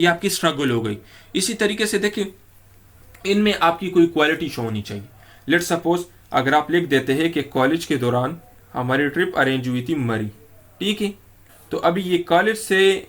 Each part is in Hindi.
ये आपकी स्ट्रगल हो गई। इसी तरीके से देखिए, इनमें आपकी कोई क्वालिटी शो होनी चाहिए। लेट सपोज अगर आप लिख देते हैं कि कॉलेज के दौरान हमारी ट्रिप अरेंज हुई थी मरी, ठीक है, तो अभी ये कॉलेज से।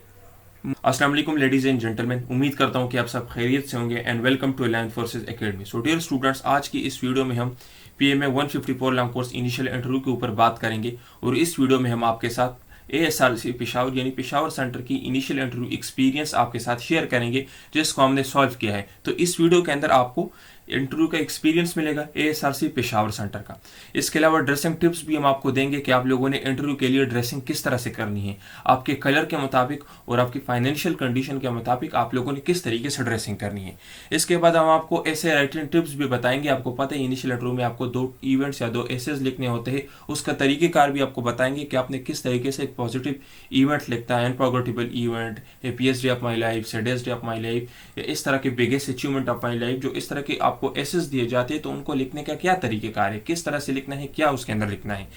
अस्सलाम वालेकुम लेडीज एंड जेंटलमैन, उम्मीद करता हूँ कि आप सब खैरियत से होंगे and welcome to land forces academy. So dear students, आज की इस वीडियो में हम PMA 154 long course initial interview के ऊपर बात करेंगे और इस वीडियो में हम आपके साथ ASRC पेशावर यानी पेशावर सेंटर की इनिशियल इंटरव्यू एक्सपीरियंस आपके साथ शेयर करेंगे, जिसको हमने सॉल्व किया है। तो इस वीडियो के अंदर आपको इंटरव्यू का एक्सपीरियंस मिलेगा ASRC पेशावर सेंटर का। इसके अलावा ड्रेसिंग टिप्स भी हम आपको देंगे कि आप लोगों ने इंटरव्यू के लिए ड्रेसिंग किस तरह से करनी है, आपके कलर के मुताबिक और आपकी फाइनेंशियल कंडीशन के मुताबिक आप लोगों ने किस तरीके से ड्रेसिंग करनी है। इसके बाद हम आपको ऐसे राइटिंग टिप्स भी बताएंगे। आपको पता है इनिशियल इंटरव्यू में आपको 2 इवेंट्स या 2 एसेज लिखने होते हैं, उसका तरीकेकार भी आपको बताएंगे कि आपने किस तरीके से एक पॉजिटिव इवेंट लिखता है, unforgettable event, happiest day of my life, saddest day of my life, या इस तरह के biggest achievement of my life. जो इस तरह के आपको एसेज दिए जाते हैं तो उनको लिखने का क्या तरीकेकार है, किस तरह से लिखना है, क्या उसके अंदर लिखना है।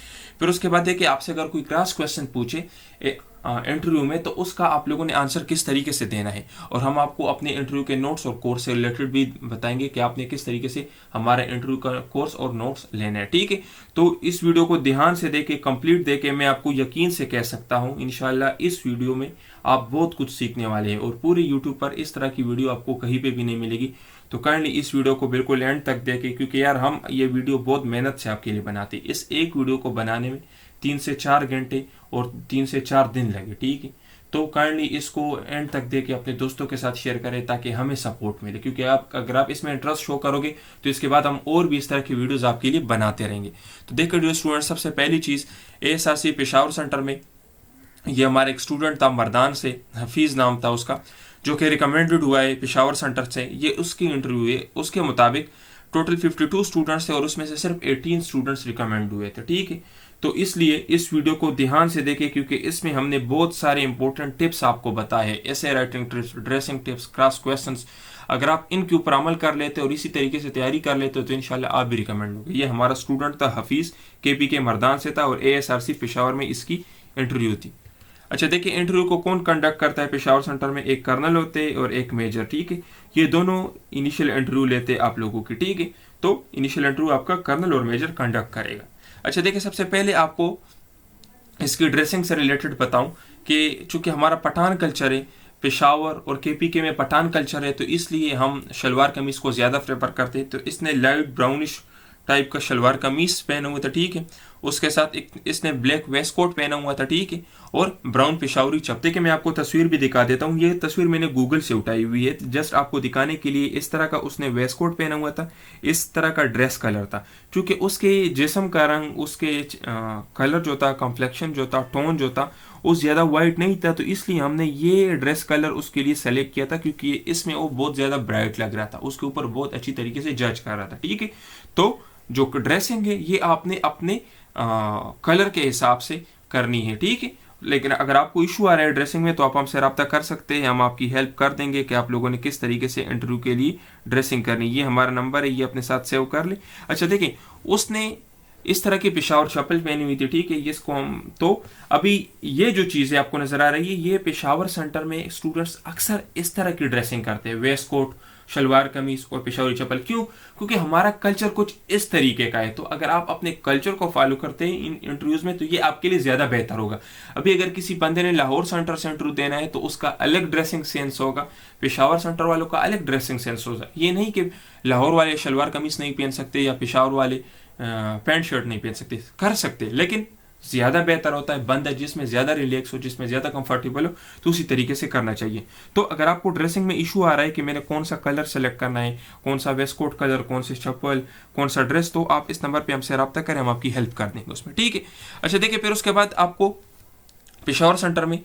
फिर उसके बाद है कि आपसे अगर कोई क्रॉस क्वेश्चन पूछे इंटरव्यू में तो उसका आप लोगों ने आंसर किस तरीके से देना है। और हम आपको अपने इंटरव्यू के नोट्स और कोर्स से रिलेटेड भी बताएंगे कि आपने किस तरीके से हमारा इंटरव्यू का कोर्स और नोट्स लेना है, ठीक है। तो इस वीडियो को ध्यान से देके कंप्लीट देके मैं आपको यकीन से कह सकता हूँ इंशाल्लाह इस वीडियो में आप बहुत कुछ सीखने वाले हैं और पूरे यूट्यूब पर इस तरह की वीडियो आपको कहीं पे भी नहीं मिलेगी। तो काइंडली इस वीडियो को बिल्कुल एंड तक देखें, क्योंकि यार हम ये वीडियो बहुत मेहनत से आपके लिए बनाते हैं। इस एक वीडियो को बनाने में 3 से 4 घंटे और 3 से 4 दिन लगे, ठीक है। तो काइंडली इसको एंड तक दे के अपने दोस्तों के साथ शेयर करें ताकि हमें सपोर्ट मिले, क्योंकि अगर आप इसमें इंटरेस्ट शो करोगे तो इसके बाद हम और भी इस तरह की वीडियोस आपके लिए बनाते रहेंगे। तो देखो डियर स्टूडेंट, सबसे पहली चीज़ ASRC पेशावर सेंटर में ये हमारा एक स्टूडेंट था मर्दान से, हफीज़ नाम था उसका, जो कि रिकमेंडेड हुआ है पेशावर सेंटर से। ये उसकी इंटरव्यू है, उसके मुताबिक टोटल 52 स्टूडेंट्स थे और उसमें से सिर्फ 18 स्टूडेंट्स रिकमेंड हुए थे, ठीक है। तो इसलिए इस वीडियो को ध्यान से देखें, क्योंकि इसमें हमने बहुत सारे इंपॉर्टेंट टिप्स आपको बताए हैं, ऐसे writing tips, dressing tips, cross questions. अगर आप इनके ऊपर अमल कर लेते और इसी तरीके से तैयारी कर लेते तो इंशाल्लाह आप भी रिकमेंड होंगे। ये हमारा स्टूडेंट था हफीज़, KPK मर्दान से था और ASRC पेशावर में इसकी इंटरव्यू थी। अच्छा देखिए, इंटरव्यू को कौन कंडक्ट करता है पेशावर सेंटर में, एक कर्नल होते हैं और एक मेजर, ठीक है। ये दोनों इनिशियल इंटरव्यू लेते हैं आप लोगों की, ठीक है। तो इनिशियल इंटरव्यू आपका कर्नल और मेजर कंडक्ट करेगा। अच्छा देखिए, सबसे पहले आपको इसकी ड्रेसिंग से रिलेटेड बताऊं कि चूंकि हमारा पठान कल्चर है, पेशावर और KPK में पठान कल्चर है, तो इसलिए हम शलवार कमीज को ज़्यादा प्रेफर करते हैं। तो इसने लाइट ब्राउनिश टाइप का शलवार कमीज पहना हुआ था, ठीक है। उसके साथ एक इसने ब्लैक वेस्ट कोट पहना हुआ था, ठीक है, और ब्राउन पेशावरी चप्पे के मैं आपको तस्वीर भी दिखा देता हूँ। ये तस्वीर मैंने गूगल से उठाई हुई है जस्ट आपको दिखाने के लिए। इस तरह का उसने वेस्ट कोट पहना हुआ था, इस तरह का ड्रेस कलर था। क्योंकि उसके जिस्म का रंग, उसके कलर जो था, कम्प्लेक्शन जो था, टोन जो था, वो ज़्यादा वाइट नहीं था, तो इसलिए हमने ये ड्रेस कलर उसके लिए सेलेक्ट किया था, क्योंकि इसमें वो बहुत ज़्यादा ब्राइट लग रहा था, उसके ऊपर बहुत अच्छी तरीके से जज कर रहा था, ठीक है। तो जो ड्रेसिंग है ये आपने अपने कलर के हिसाब से करनी है, ठीक है। लेकिन अगर आपको इशू आ रहा है ड्रेसिंग में तो आप हमसे रब्ता कर सकते हैं, हम आपकी हेल्प कर देंगे कि आप लोगों ने किस तरीके से इंटरव्यू के लिए ड्रेसिंग करनी है। ये हमारा नंबर है, ये अपने साथ सेव कर ले। अच्छा देखिए, उसने इस तरह की पेशावर चप्पल पहनी हुई थी, ठीक है। इसको हम तो अभी ये जो चीज़ें आपको नजर आ रही है, ये पेशावर सेंटर में स्टूडेंट्स अक्सर इस तरह की ड्रेसिंग करते हैं, वेस्ट कोट, शलवार कमीज और पेशावरी चप्पल। क्यों? क्योंकि हमारा कल्चर कुछ इस तरीके का है। तो अगर आप अपने कल्चर को फॉलो करते हैं इन इंटरव्यूज में तो ये आपके लिए ज्यादा बेहतर होगा। अभी अगर किसी बंदे ने लाहौर सेंटर से इंटरव्यू देना है तो उसका अलग ड्रेसिंग सेंस होगा, पेशावर सेंटर वालों का अलग ड्रेसिंग सेंस होगा। ये नहीं कि लाहौर वाले शलवार कमीज नहीं पहन सकते या पेशावर वाले पैंट शर्ट नहीं पहन सकते, कर सकते, लेकिन ज्यादा बेहतर होता है बंदा जिसमें ज्यादा रिलैक्स हो, जिसमें ज्यादा कंफर्टेबल हो, तो उसी तरीके से करना चाहिए। तो अगर आपको ड्रेसिंग में इशू आ रहा है कि मैंने कौन सा कलर सेलेक्ट करना है, कौन सा वेस्ट कोट कलर, कौन सी चप्पल, कौन सा ड्रेस, तो आप इस नंबर पे हमसे रब्ता करें, हम आपकी हेल्प कर देंगे उसमें, ठीक है। अच्छा देखिए, फिर उसके बाद आपको पेशावर सेंटर में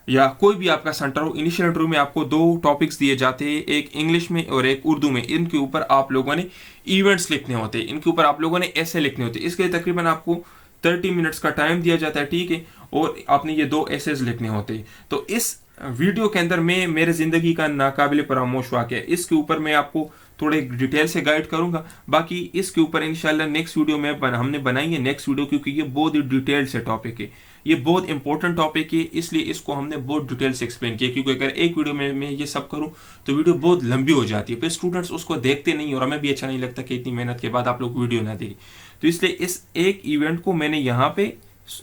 या कोई भी आपका सेंटर हो, इनिशियल इंटरव्यू में आपको 2 टॉपिक्स दिए जाते हैं, एक इंग्लिश में और एक उर्दू में। इनके ऊपर आप लोगों ने इवेंट्स लिखने होते हैं, इनके ऊपर आप लोगों ने ऐसे लिखने होते हैं। इसके लिए तकरीबन आपको 30 मिनट्स का टाइम दिया जाता है, ठीक है, और आपने ये 2 एसेज लिखने होते हैं। तो इस वीडियो के अंदर मैं मेरे जिंदगी का नाकाबिल फरामोश वाक़या, इसके ऊपर मैं आपको थोड़े डिटेल से गाइड करूंगा। बाकी इसके ऊपर इंशाल्लाह नेक्स्ट वीडियो में हमने बनाई है नेक्स्ट वीडियो, क्योंकि ये बहुत ही डिटेल से टॉपिक है। ये बहुत इंपॉर्टेंट टॉपिक है, इसलिए इसको हमने बहुत डिटेल से एक्सप्लेन किया, क्योंकि अगर एक वीडियो में मैं ये सब करूँ तो वीडियो बहुत लंबी हो जाती है, फिर स्टूडेंट्स उसको देखते नहीं और हमें भी अच्छा नहीं लगता कि इतनी मेहनत के बाद आप लोग वीडियो ना देखें। तो इसलिए इस एक इवेंट को मैंने यहाँ पे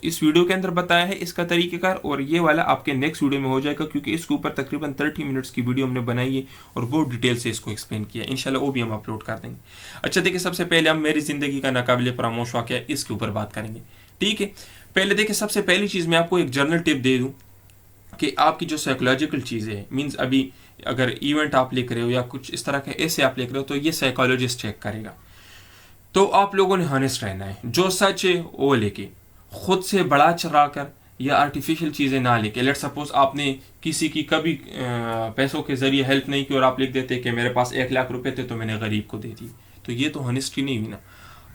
इस वीडियो के अंदर बताया है इसका तरीकेकार, और ये वाला आपके नेक्स्ट वीडियो में हो जाएगा, क्योंकि इसके ऊपर तकरीबन 30 मिनट्स की वीडियो हमने बनाई है और बहुत डिटेल से इसको एक्सप्लेन किया। इंशाल्लाह वो भी हम अपलोड कर देंगे। अच्छा देखिए, सबसे पहले हम मेरी जिंदगी का नाकाबिले फरामोश वाक़या इसके ऊपर बात करेंगे। ठीक है, पहले देखिए, सबसे पहली चीज़ मैं आपको एक जर्नल टिप दे दूँ कि आपकी जो साइकोलॉजिकल चीज़ें हैं, मीन्स अभी अगर इवेंट आप लिख रहे हो या कुछ इस तरह के ऐसे आप लिख रहे हो, तो ये साइकोलॉजिस्ट चेक करेगा। तो आप लोगों ने हॉनेस्ट रहना है, जो सच है वो लेके, खुद से बड़ा चढ़ा कर या आर्टिफिशियल चीज़ें ना लेके। लेट सपोज आपने किसी की कभी पैसों के जरिए हेल्प नहीं की और आप लिख देते कि मेरे पास 1 लाख रुपए थे तो मैंने गरीब को दे दी, तो ये तो हॉनेस्टी नहीं हुई ना।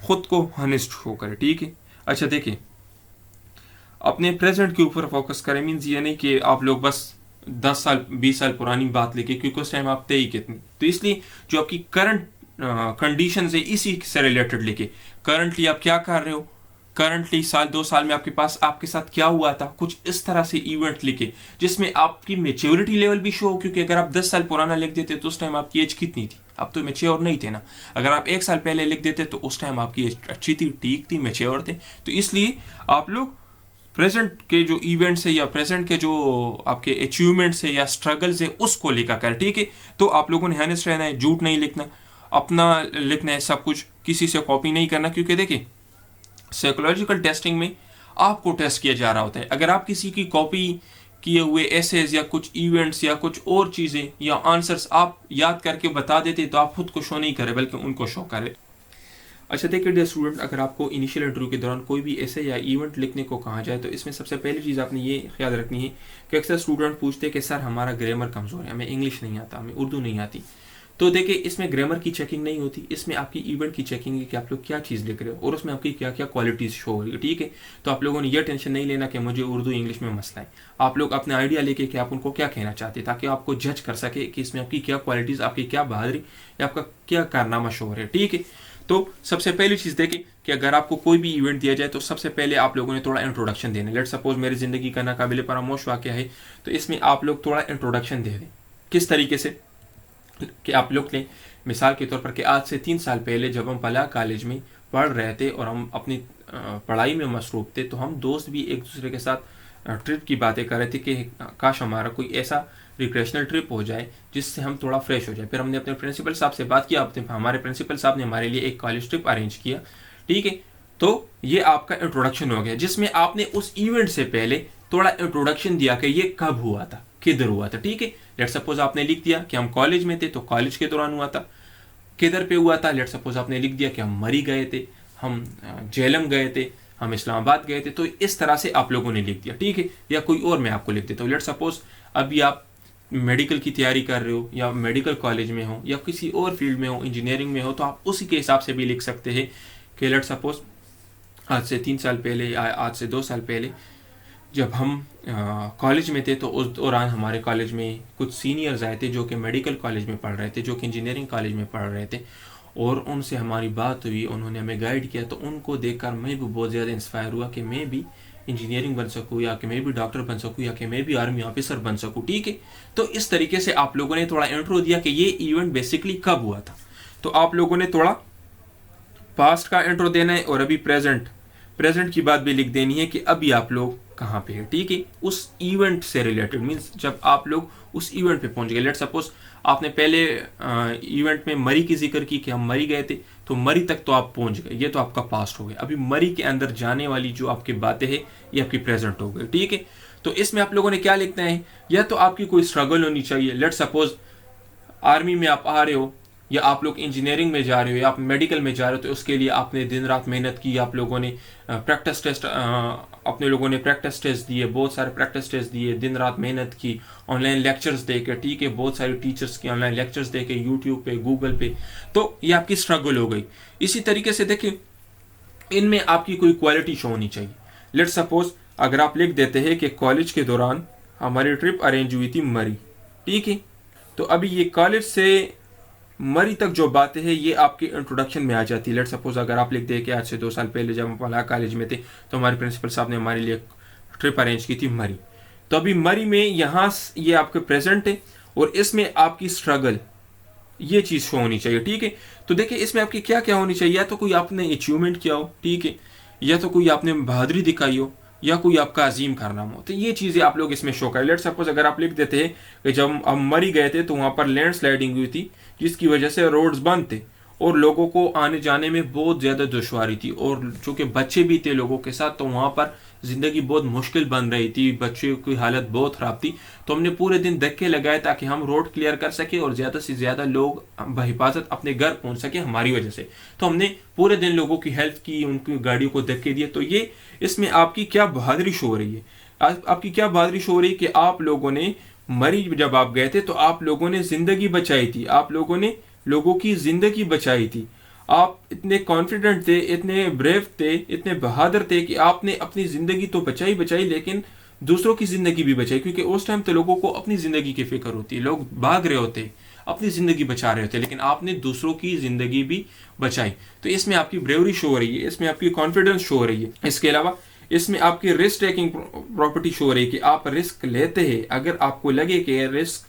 खुद को हॉनेस्ट शो करें। ठीक है, अच्छा देखिए, अपने प्रेजेंट के ऊपर फोकस करें, मीन्स ये नहीं कि आप लोग बस 10 साल 20 साल पुरानी बात लेके, क्योंकि उस टाइम आप थे ही कितने। तो इसलिए जो आपकी करंट कंडीशन है इसी से रिलेटेड लेके, करंटली आप क्या कर रहे हो, करंटली साल 2 साल में आपके पास आपके साथ क्या हुआ था, कुछ इस तरह से इवेंट लिखे जिसमें आपकी मेच्योरिटी लेवल भी शो हो। क्योंकि अगर आप 10 साल पुराना लिख देते तो उस टाइम आपकी एज कितनी थी, आप तो मेच्योर नहीं थे ना। अगर आप 1 साल पहले लिख देते तो उस टाइम आपकी एज अच्छी थी, ठीक थी, मेच्योर थे। तो इसलिए आप लोग प्रेजेंट के जो इवेंट्स है या प्रेजेंट के जो आपके अचीवमेंट्स है या स्ट्रगल्स है उसको लेकर कर। ठीक है, तो आप लोगों ने हॉनेस्ट रहना है, झूठ नहीं लिखना, अपना लिखना है सब कुछ, किसी से कॉपी नहीं करना। क्योंकि देखिए, साइकोलॉजिकल टेस्टिंग में आपको टेस्ट किया जा रहा होता है। अगर आप किसी की कॉपी किए हुए एसेज या कुछ इवेंट्स या कुछ और चीज़ें या आंसर्स आप याद करके बता देते तो आप खुद को शो नहीं करें बल्कि उनको शो करें। अच्छा देखिए डियर स्टूडेंट, अगर आपको इनिशियल इंटरव्यू के दौरान कोई भी ऐसे या इवेंट लिखने को कहा जाए तो इसमें सबसे पहली चीज़ आपने ये ख्याल रखनी है कि अक्सर स्टूडेंट पूछते हैं कि सर हमारा ग्रामर कमज़ोर है, हमें इंग्लिश नहीं आता, हमें उर्दू नहीं आती। तो देखिए, इसमें ग्रामर की चेकिंग नहीं होती, इसमें आपकी इवेंट की चेकिंग है कि आप लोग क्या चीज़ लिख रहे हो और उसमें आपकी क्या क्या क्वालिटीज़ शो हो रही है। ठीक है, तो आप लोगों ने यह टेंशन नहीं लेना कि मुझे उर्दू इंग्लिश में मसला है। आप लोग अपने आइडिया लेके कि आप उनको क्या कहना चाहते हैं, ताकि आपको जज कर सके कि इसमें आपकी क्या क्वालिटीज़, आपकी क्या बहादुरी या आपका क्या कारनामा शो हो रहा है। ठीक है, तो सबसे पहली चीज़ देखें कि अगर आपको कोई भी इवेंट दिया जाए तो सबसे पहले आप लोगों ने थोड़ा इंट्रोडक्शन देना है। लेट सपोज मेरी ज़िंदगी का नाकाबिले फरामोश वाक़या है, तो इसमें आप लोग थोड़ा इंट्रोडक्शन दे दें। किस तरीके से कि आप लोग लें मिसाल के तौर पर कि आज से 3 साल पहले जब हम फलाह कॉलेज में पढ़ रहे थे और हम अपनी पढ़ाई में मसरूफ़ थे, तो हम दोस्त भी एक दूसरे के साथ ट्रिप की बातें कर रहे थे कि काश हमारा कोई ऐसा रिक्रेशनल ट्रिप हो जाए जिससे हम थोड़ा फ्रेश हो जाए। फिर हमने अपने प्रिंसिपल साहब से बात किया, हमारे प्रिंसिपल साहब ने हमारे लिए एक कॉलेज ट्रिप अरेंज किया। ठीक है, तो ये आपका इंट्रोडक्शन हो गया, जिसमें आपने उस इवेंट से पहले थोड़ा इंट्रोडक्शन दिया कि ये कब हुआ था, किधर हुआ था। ठीक है, लेट सपोज आपने लिख दिया कि हम कॉलेज में थे तो कॉलेज के दौरान हुआ था। किधर पे हुआ था, लेट सपोज आपने लिख दिया कि हम मरी गए थे, हम जेलम गए थे, हम इस्लामाबाद गए थे। तो इस तरह से आप लोगों ने लिख दिया। ठीक है, या कोई और मैं आपको लिख देता हूँ। लेट सपोज अभी आप मेडिकल की तैयारी कर रहे हो या मेडिकल कॉलेज में हो या किसी और फील्ड में हो, इंजीनियरिंग में हो, तो आप उसी के हिसाब से भी लिख सकते हैं कि लेट सपोज आज से 3 साल पहले या आज से 2 साल पहले जब हम कॉलेज में थे तो उस दौरान हमारे कॉलेज में कुछ सीनियर्स आए थे जो कि मेडिकल कॉलेज में पढ़ रहे थे, जो कि इंजीनियरिंग कॉलेज में पढ़ रहे थे, और उनसे हमारी बात हुई, उन्होंने हमें गाइड किया। तो उनको देखकर मैं भी बहुत ज़्यादा इंस्पायर हुआ कि मैं भी इंजीनियरिंग बन सकूँ या कि मैं भी डॉक्टर बन सकूँ या कि मैं भी आर्मी ऑफिसर बन सकूँ। ठीक है, तो इस तरीके से आप लोगों ने थोड़ा इंट्रो दिया कि ये इवेंट बेसिकली कब हुआ था। तो आप लोगों ने थोड़ा पास्ट का इंट्रो देना है और अभी प्रेजेंट की बात भी लिख देनी है कि अभी आप लोग कहाँ पे है। ठीक है, उस इवेंट से रिलेटेड, मीन्स जब आप लोग उस इवेंट पे पहुंच गए। लेट सपोज आपने पहले इवेंट में मरी की जिक्र की कि हम मरी गए थे, तो मरी तक तो आप पहुंच गए, ये तो आपका पास्ट हो गया। अभी मरी के अंदर जाने वाली जो आपकी बातें हैं ये आपकी प्रेजेंट हो गई। ठीक है, तो इसमें आप लोगों ने क्या लिखना है, या तो आपकी कोई स्ट्रगल होनी चाहिए। लेट सपोज आर्मी में आप आ रहे हो या आप लोग इंजीनियरिंग में जा रहे हो या आप मेडिकल में जा रहे हो, तो उसके लिए आपने दिन रात मेहनत की, आप लोगों ने प्रैक्टिस टेस्ट अपने लोगों ने प्रैक्टिस टेस्ट दिए, बहुत सारे प्रैक्टिस टेस्ट दिए, दिन रात मेहनत की, ऑनलाइन लेक्चर्स देके। ठीक है, बहुत सारे टीचर्स के ऑनलाइन लेक्चर्स देके यूट्यूब पे, गूगल पे, तो ये आपकी स्ट्रगल हो गई। इसी तरीके से देखिए, इनमें आपकी कोई क्वालिटी शो होनी चाहिए। लेट सपोज अगर आप लिख देते हैं कि कॉलेज के दौरान हमारी ट्रिप अरेंज हुई थी मरी। ठीक है, तो अभी ये कॉलेज से मरी तक जो बातें हैं ये आपके इंट्रोडक्शन में आ जाती है। लेट सपोज अगर आप लिख दें कि आज से 2 साल पहले जब हम फलाह कॉलेज में थे तो हमारे प्रिंसिपल साहब ने हमारे लिए ट्रिप अरेंज की थी मरी। तो अभी मरी में यहाँ ये आपके प्रेजेंट है और इसमें आपकी स्ट्रगल ये चीज़ शो होनी चाहिए, ठीक है। तो देखिए इसमें आपकी क्या क्या होनी चाहिए, या तो कोई आपने अचीवमेंट किया हो, ठीक है, या तो कोई आपने बहादुरी दिखाई हो, या कोई आपका अजीम कारनामा हो। तो ये चीज़ें आप लोग इसमें शो करें। लेट सपोज अगर आप लिख देते हैं कि जब हम मरी गए थे तो वहाँ पर लैंड स्लाइडिंग हुई थी जिसकी वजह से रोड्स बंद थे और लोगों को आने जाने में बहुत ज़्यादा दुश्वारी थी, और चूँकि बच्चे भी थे लोगों के साथ तो वहाँ पर ज़िंदगी बहुत मुश्किल बन रही थी, बच्चे की हालत बहुत ख़राब थी। तो हमने पूरे दिन धक्के लगाए ताकि हम रोड क्लियर कर सके और ज़्यादा से ज़्यादा लोग बहिफाजत अपने घर पहुँच सके हमारी वजह से। तो हमने पूरे दिन लोगों की हेल्प की, उनकी गाड़ियों को धक्के दिए। तो ये इसमें आपकी क्या बहादुरी शो हो रही है, आपकी क्या बहादुरी शो हो रही है कि आप लोगों ने मरी जब आप गए थे तो आप लोगों ने ज़िंदगी बचाई थी, आप लोगों ने लोगों की ज़िंदगी बचाई थी। आप इतने कॉन्फिडेंट थे, इतने ब्रेव थे, इतने बहादुर थे कि आपने अपनी ज़िंदगी तो बचाई लेकिन दूसरों की ज़िंदगी भी बचाई, क्योंकि उस टाइम तो लोगों को अपनी ज़िंदगी की फिक्र होती है, लोग भाग रहे होते, अपनी ज़िंदगी बचा रहे होते, लेकिन आपने दूसरों की ज़िंदगी भी बचाई। तो इसमें आपकी ब्रेवरी शो हो रही है, इसमें आपकी कॉन्फिडेंस शो हो रही है। इसके अलावा इसमें आपकी रिस्क टेकिंग प्रॉपर्टी शो हो रही है कि आप रिस्क लेते हैं अगर आपको लगे कि रिस्क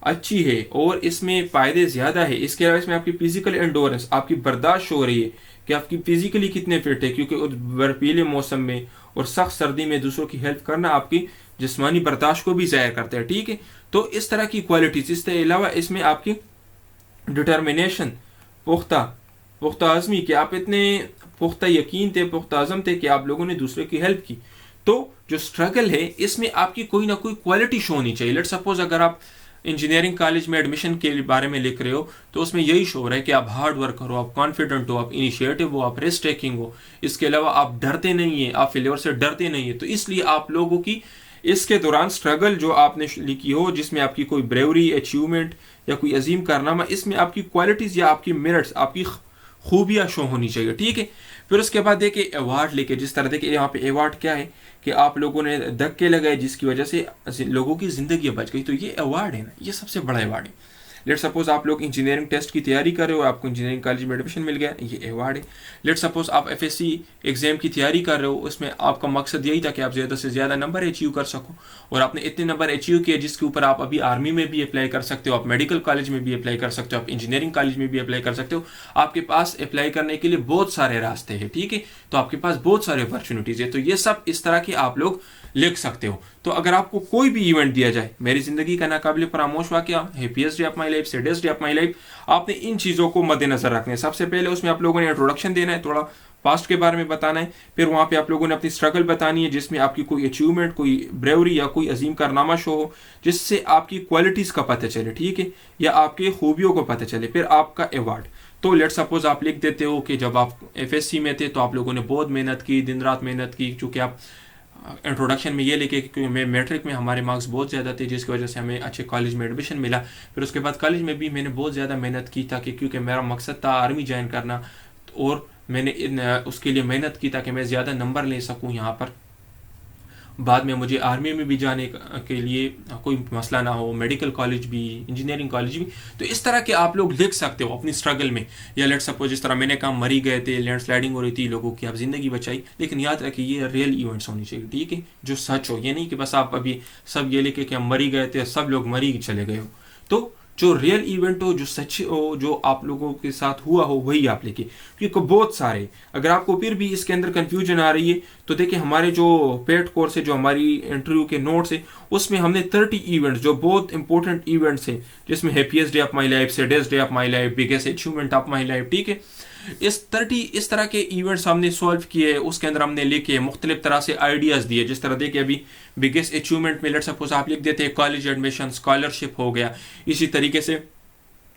अच्छी है और इसमें फ़ायदे ज़्यादा है। इसके अलावा इसमें आपकी फिजिकल एंडोरेंस, आपकी बर्दाश्त हो रही है कि आपकी फिजिकली कितने फिट है, क्योंकि उस बर्फीले मौसम में और सख्त सर्दी में दूसरों की हेल्प करना आपकी जिस्मानी बर्दाश्त को भी ज़ाहिर करता है, ठीक है। तो इस तरह की क्वालिटीज़, इसके अलावा इसमें आपकी डिटर्मिनेशन, पुख्ता आज़मी कि आप इतने पुख्ता यकीन थे, पुख्ता आज़म थे कि आप लोगों ने दूसरे की हेल्प की। तो जो स्ट्रगल है इसमें आपकी कोई ना कोई क्वालिटी शो होनी चाहिए। लेट सपोज अगर आप इंजीनियरिंग कॉलेज में एडमिशन के बारे में लिख रहे हो तो उसमें यही शो हो रहा है कि आप हार्ड वर्क हो, आप कॉन्फिडेंट हो, आप इनिशिएटिव हो, आप रिस्क टेकिंग हो। इसके अलावा आप डरते नहीं है, आप फेलियर से डरते नहीं है। तो इसलिए आप लोगों की इसके दौरान स्ट्रगल जो आपने लिखी हो, जिसमें आपकी कोई ब्रेवरी, अचीवमेंट या कोई अजीम कारनामा, इसमें आपकी क्वालिटीज़ या आपकी मेरिट्स, आपकी खूबियाँ शो होनी चाहिए, ठीक है। फिर उसके बाद देखिए अवार्ड लेके, जिस तरह देखिए यहाँ पे अवार्ड क्या है कि आप लोगों ने धक्के लगाए जिसकी वजह से लोगों की ज़िंदगी बच गई। तो ये अवार्ड है ना, ये सबसे बड़ा अवार्ड है। लेट सपोज आप लोग इंजीनियरिंग टेस्ट की तैयारी कर रहे हो, आपको इंजीनियरिंग कॉलेज में एडमिशन मिल गया, ये अवार्ड है। लेट सपोज आप एफएससी एग्जाम की तैयारी कर रहे हो, उसमें आपका मकसद यही था कि आप ज़्यादा से ज़्यादा नंबर अचीव कर सको, और आपने इतने नंबर अचीव किए जिसके ऊपर आप अभी आर्मी में भी अप्लाई कर सकते हो, आप मेडिकल कॉलेज में भी अप्लाई कर सकते हो, आप इंजीनियरिंग कॉलेज में भी अप्लाई कर सकते हो। आपके पास अप्लाई करने के लिए बहुत सारे रास्ते हैं, ठीक है। तो आपके पास बहुत सारे अपॉर्चुनिटीज़ है। तो ये सब इस तरह के आप लोग लिख सकते हो। तो अगर आपको कोई भी इवेंट दिया जाए, मेरी जिंदगी का नाकाबिले फरामोश वाकया, happiest day of my life, saddest day of my life, आपने इन चीज़ों को मद्देनजर रखना है। सबसे पहले उसमें आप लोगों ने इंट्रोडक्शन देना है, थोड़ा पास्ट के बारे में बताना है। फिर वहाँ पे आप लोगों ने अपनी स्ट्रगल बतानी है जिसमें आपकी कोई अचीवमेंट, कोई ब्रेवरी या कोई अजीम कारनामा शो हो जिससे आपकी क्वालिटीज़ का पता चले, ठीक है, या आपकी खूबियों को पता चले। फिर आपका अवार्ड, तो लेट सपोज आप लिख देते हो कि जब आप एफएससी में थे तो आप लोगों ने बहुत मेहनत की, दिन रात मेहनत की, चूँकि आप इंट्रोडक्शन में ये लिखे कि मैं मैट्रिक में हमारे मार्क्स बहुत ज़्यादा थे जिसकी वजह से हमें अच्छे कॉलेज में एडमिशन मिला। फिर उसके बाद कॉलेज में भी मैंने बहुत ज़्यादा मेहनत की ताकि, क्योंकि मेरा मकसद था आर्मी ज्वाइन करना, और मैंने उसके लिए मेहनत की ताकि मैं ज़्यादा नंबर ले सकूं यहाँ पर, बाद में मुझे आर्मी में भी जाने के लिए कोई मसला ना हो, मेडिकल कॉलेज भी, इंजीनियरिंग कॉलेज भी। तो इस तरह के आप लोग लिख सकते हो अपनी स्ट्रगल में। या लेट सपोज जिस तरह मैंने कहा मरी गए थे, लैंड स्लाइडिंग हो रही थी, लोगों की आप ज़िंदगी बचाई, लेकिन याद रखिए ये रियल इवेंट्स होनी चाहिए, ठीक है, जो सच हो। ये नहीं कि बस आप अभी सब ये लिखे कि हम मरी गए थे, सब लोग मरी चले गए हो। तो जो रियल इवेंट हो, जो सच हो, जो आप लोगों के साथ हुआ हो, वही आप लिखिए, क्योंकि बहुत सारे, अगर आपको फिर भी इसके अंदर कंफ्यूजन आ रही है तो देखिए हमारे जो पेड कोर्स है, जो हमारी इंटरव्यू के नोट्स है, उसमें हमने 30 इवेंट्स जो बहुत इंपॉर्टेंट इवेंट्स हैं, जिसमें happiest day of my life, saddest day of my life, biggest achievement of my life, ठीक है, इस तरह के इवेंट्स हमने सॉल्व किए। उसके अंदर हमने लिखे, मुख्तलिफ तरह से आइडियाज़ दिए। जिस तरह देखिए अभी बिगेस्ट अचीवमेंट में लेट सपोज आप लिख देते हैं कॉलेज एडमिशन, स्कॉलरशिप हो गया। इसी तरीके से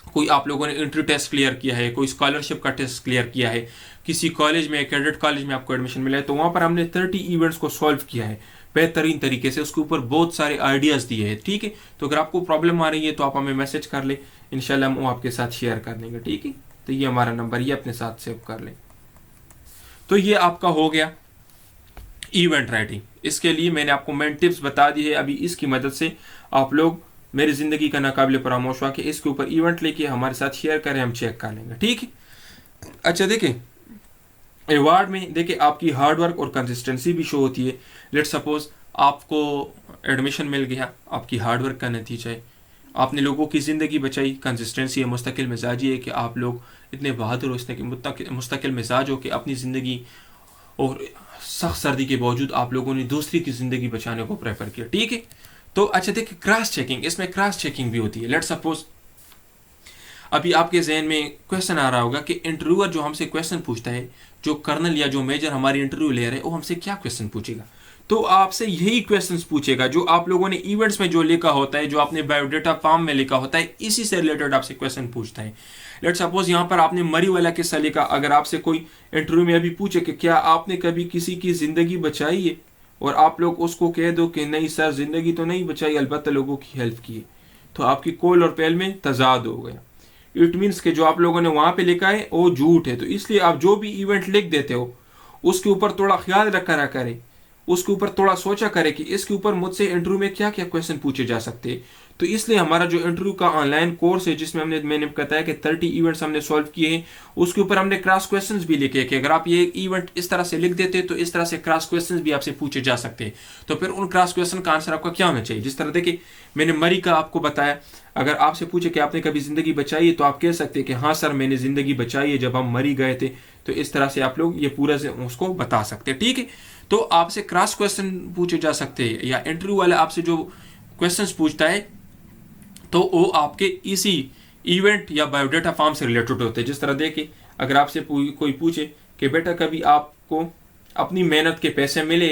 कोई आप लोगों ने इंट्री टेस्ट क्लियर किया है, कोई स्कॉलरशिप का टेस्ट क्लियर किया है, किसी कॉलेज में, कैडेट कॉलेज में आपको एडमिशन मिला है, तो वहाँ पर हमने 30 इवेंट्स को सॉल्व किया है बेहतरीन तरीके से, उसके ऊपर बहुत सारे आइडियाज़ दिए हैं, ठीक है। तो अगर आपको प्रॉब्लम आ रही है तो आप हमें मैसेज कर ले, इंशाल्लाह हम आपके साथ शेयर कर देंगे, ठीक है। तो ये हमारा नंबर, ये अपने साथ सेव कर लें। तो ये आपका हो गया इवेंट राइटिंग। इसके लिए मैंने आपको मेन टिप्स बता दी है। अभी इसकी मदद से आप लोग मेरी ज़िंदगी का नाकाबिले फरामोश वाक़या इसके ऊपर इवेंट लेके हमारे साथ शेयर करें, हम चेक कर लेंगे, ठीक है। अच्छा देखिए रिवार्ड में देखिए आपकी हार्ड वर्क और कंसिस्टेंसी भी शो होती है। लेट सपोज आपको एडमिशन मिल गया, आपकी हार्ड वर्क का नतीजा है, आपने लोगों की ज़िंदगी बचाई, कंसिस्टेंसी है, मुस्तकिल मिजाजी है कि आप लोग इतने बहादुर हो, इसने मुस्तकिल मिजाज हो कि अपनी ज़िंदगी और सख्त सर्दी के बावजूद आप लोगों ने दूसरी की ज़िंदगी बचाने को प्रेफर किया, ठीक है। तो अच्छा देखिए क्रॉस चेकिंग, इसमें क्रॉस चेकिंग भी होती है। लेट सपोज अभी आपके जहन में क्वेश्चन आ रहा होगा कि इंटरव्यूअर जो हमसे क्वेश्चन पूछता है, जो कर्नल या जो मेजर हमारी इंटरव्यू ले रहे हैं, वो हमसे क्या क्वेश्चन पूछेगा। तो आपसे यही क्वेश्चंस पूछेगा जो आप लोगों ने इवेंट्स में जो लिखा होता है, जो आपने बायोडेटा फॉर्म में लिखा होता है, इसी से रिलेटेड आपसे क्वेश्चन पूछता है। लेट सपोज यहाँ पर आपने मरी वाला किस्सा लिखा, अगर आपसे कोई इंटरव्यू में अभी पूछे कि क्या आपने कभी किसी की ज़िंदगी बचाई है, और आप लोग उसको कह दो कि नहीं सर ज़िंदगी तो नहीं बचाई, अलबत्ता लोगों की हेल्प की है, तो आपकी कोल और पेल में तजाद हो गया। इट मीन्स कि जो आप लोगों ने वहाँ पे लिखा है वो झूठ है। तो इसलिए आप जो भी इवेंट लिख देते हो उसके ऊपर थोड़ा ख्याल रखा करें, उसके ऊपर थोड़ा सोचा करें कि इसके ऊपर मुझसे इंटरव्यू में क्या क्या क्वेश्चन पूछे जा सकते हैं। तो इसलिए हमारा जो इंटरव्यू का ऑनलाइन कोर्स है, जिसमें मैंने बताया कि 30 इवेंट्स हमने सॉल्व किए हैं, उसके ऊपर हमने क्रॉस क्वेश्चंस भी लिखे कि अगर आप ये इवेंट इस तरह से लिख देते तो इस तरह से क्रॉस क्वेश्चंस भी आपसे पूछे जा सकते हैं। तो फिर उन क्रॉस क्वेश्चन का आंसर आपका क्या होना चाहिए। जिस तरह देखिए मैंने मरी का आपको बताया, अगर आपसे पूछे कि आपने कभी ज़िंदगी बचाई है, तो आप कह सकते हैं कि हाँ सर मैंने ज़िंदगी बचाई है जब हम मरी गए थे। तो इस तरह से आप लोग ये पूरा उसको बता सकते हैं, ठीक है। तो आपसे क्रॉस क्वेश्चन पूछे जा सकते हैं, या इंटरव्यू वाला आपसे जो क्वेश्चंस पूछता है तो वो आपके इसी इवेंट या बायोडेटा फॉर्म से रिलेटेड होते हैं। जिस तरह देखिए अगर आपसे कोई पूछे कि बेटा कभी आपको अपनी मेहनत के पैसे मिले,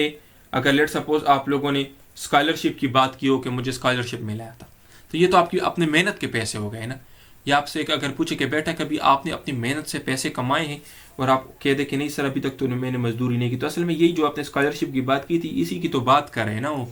अगर लेट सपोज आप लोगों ने स्कॉलरशिप की बात की हो कि मुझे स्कॉलरशिप मिला था, तो ये तो आपकी अपने मेहनत के पैसे हो गए ना। या आपसे अगर पूछे कि बेटा कभी आपने अपनी मेहनत से पैसे कमाए हैं, और आप कह दे कि नहीं सर अभी तक तो मैंने मजदूरी नहीं की, तो असल में यही जो आपने स्कॉलरशिप की बात की थी इसी की तो बात कर रहे हैं ना वो।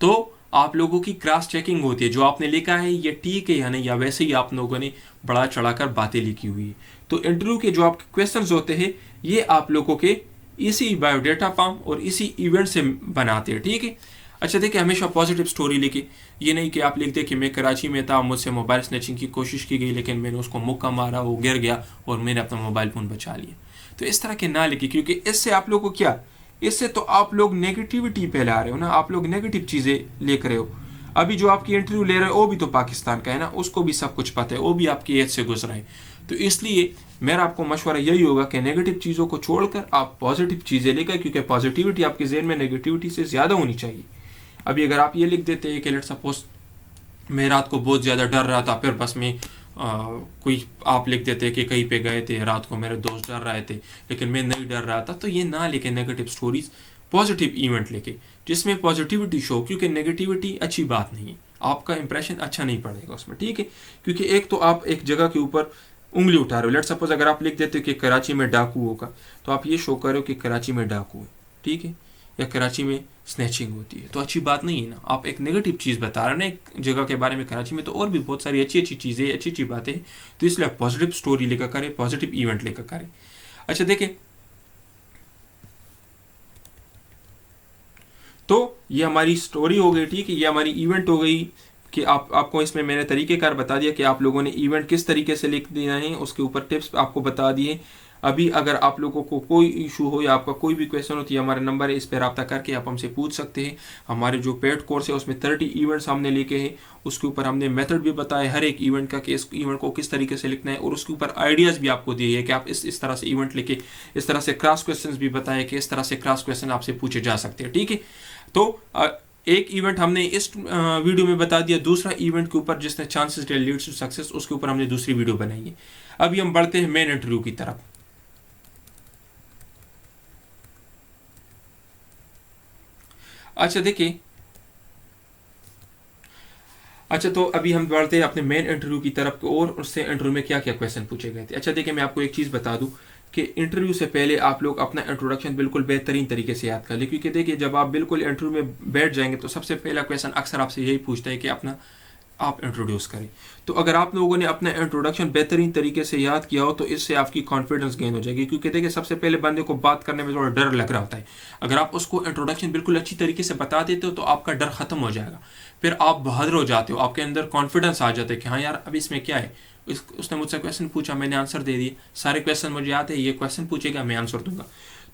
तो आप लोगों की क्रॉस चेकिंग होती है, जो आपने लिखा है ये ठीक है या नहीं, या वैसे ही आप लोगों ने बढ़ा चढ़ाकर बातें लिखी हुई है। तो इंटरव्यू के जो आपके क्वेश्चंस होते हैं ये आप लोगों के इसी बायोडेटा फॉर्म और इसी इवेंट से बनाते हैं, ठीक है। अच्छा देखिए हमेशा पॉजिटिव स्टोरी लिखिए, ये नहीं कि आप लिख दें कि मैं कराची में था, मुझसे मोबाइल स्नैचिंग की कोशिश की गई लेकिन मैंने उसको मुक्का मारा, वो गिर गया और मैंने अपना मोबाइल फ़ोन बचा लिया। तो इस तरह के ना लिखिए, क्योंकि इससे आप लोगों को क्या, इससे तो आप लोग नेगेटिविटी फैला रहे हो ना, आप लोग नेगेटिव चीज़ें लेकर रहे हो। अभी जो आपकी इंटरव्यू ले रहे हो वो भी तो पाकिस्तान का है ना, उसको भी सब कुछ पता है, वो भी आपकी एज से गुजरा है। तो इसलिए मेरा आपको मशवरा यही होगा कि नेगेटिव चीज़ों को छोड़कर आप पॉजिटिव चीज़ें लेकर, क्योंकि पॉजिटिविटी आपके जहन में नेगेटिविटी से ज़्यादा होनी चाहिए। अभी अगर आप ये लिख देते हैं कि लेट सपोज मैं रात को बहुत ज़्यादा डर रहा था, फिर बस में कोई आप लिख देते कि कहीं पे गए थे रात को, मेरे दोस्त डर रहे थे लेकिन मैं नहीं डर रहा था, तो ये ना लिखे नेगेटिव स्टोरीज, पॉजिटिव इवेंट लेके जिसमें पॉजिटिविटी शो, क्योंकि नेगेटिविटी अच्छी बात नहीं है, आपका इंप्रेशन अच्छा नहीं पड़ेगा उसमें, ठीक है। क्योंकि एक तो आप एक जगह के ऊपर उंगली उठा रहे हो। लेट सपोज अगर आप लिख देते हो कि कराची में डाकू होगा, तो आप ये शो कर रहे हो कि कराची में डाकू है, ठीक है, या कराची में स्नैचिंग होती है, तो अच्छी बात नहीं है ना। आप एक नेगेटिव चीज़ बता रहे हैं ना एक जगह के बारे में, कराची में तो और भी बहुत सारी अच्छी अच्छी चीज़ें, अच्छी अच्छी बातें हैं, तो इसलिए आप पॉजिटिव स्टोरी लेकर करें, पॉजिटिव इवेंट लेकर करें। अच्छा देखिए तो ये हमारी स्टोरी हो गई, ठीक है, ये हमारी इवेंट हो गई कि आपको इसमें मैंने तरीक़ेकार बता दिया कि आप लोगों ने इवेंट किस तरीके से लिख देना है, उसके ऊपर टिप्स आपको बता दिए। अभी अगर आप लोगों को कोई इशू हो या आपका कोई भी क्वेश्चन हो तो हमारा नंबर है, इस पर रब्ता करके आप हमसे पूछ सकते हैं। हमारे जो पेड कोर्स है उसमें 30 इवेंट्स हमने लिखे हैं, उसके ऊपर हमने मेथड भी बताया हर एक इवेंट का कि इस इवेंट को किस तरीके से लिखना है, और उसके ऊपर आइडियाज़ भी आपको दिए है कि आप इस तरह से इवेंट लिखे, इस तरह से क्रॉस क्वेश्चन भी बताए कि इस तरह से क्रॉस क्वेश्चन आपसे पूछे जा सकते हैं, ठीक है। तो एक इवेंट हमने इस वीडियो में बता दिया, दूसरा इवेंट के ऊपर जिसने चांसेस लीड्स टू सक्सेस, उसके ऊपर हमने दूसरी वीडियो बनाई है। अभी हम बढ़ते हैं मेन इंटरव्यू की तरफ। अच्छा देखिए, अच्छा तो अभी हम बढ़ते हैं अपने मेन इंटरव्यू की तरफ और उससे इंटरव्यू में क्या क्या क्वेश्चन पूछे गए थे। अच्छा देखिए मैं आपको एक चीज़ बता दूं कि इंटरव्यू से पहले आप लोग अपना इंट्रोडक्शन बिल्कुल बेहतरीन तरीके से याद कर लें, क्योंकि देखिए जब आप बिल्कुल इंटरव्यू में बैठ जाएंगे तो सबसे पहला क्वेश्चन अक्सर आपसे यही पूछता है कि अपना आप इंट्रोड्यूस करें। तो अगर आप लोगों ने अपना इंट्रोडक्शन बेहतरीन तरीके से याद किया हो तो इससे आपकी कॉन्फिडेंस गेन हो जाएगी, क्योंकि देखिए सबसे पहले बंदे को बात करने में थोड़ा डर लग रहा होता है। अगर आप उसको इंट्रोडक्शन बिल्कुल अच्छी तरीके से बता देते हो तो आपका डर खत्म हो जाएगा, फिर आप बहादुर हो जाते हो, आपके अंदर कॉन्फिडेंस आ जाता है कि हाँ यार अब इसमें क्या है, उसने मुझसे क्वेश्चन पूछा, मैंने आंसर दे दिए, सारे क्वेश्चन मुझे आते हैं, ये क्वेश्चन पूछेगा मैं आंसर दूंगा।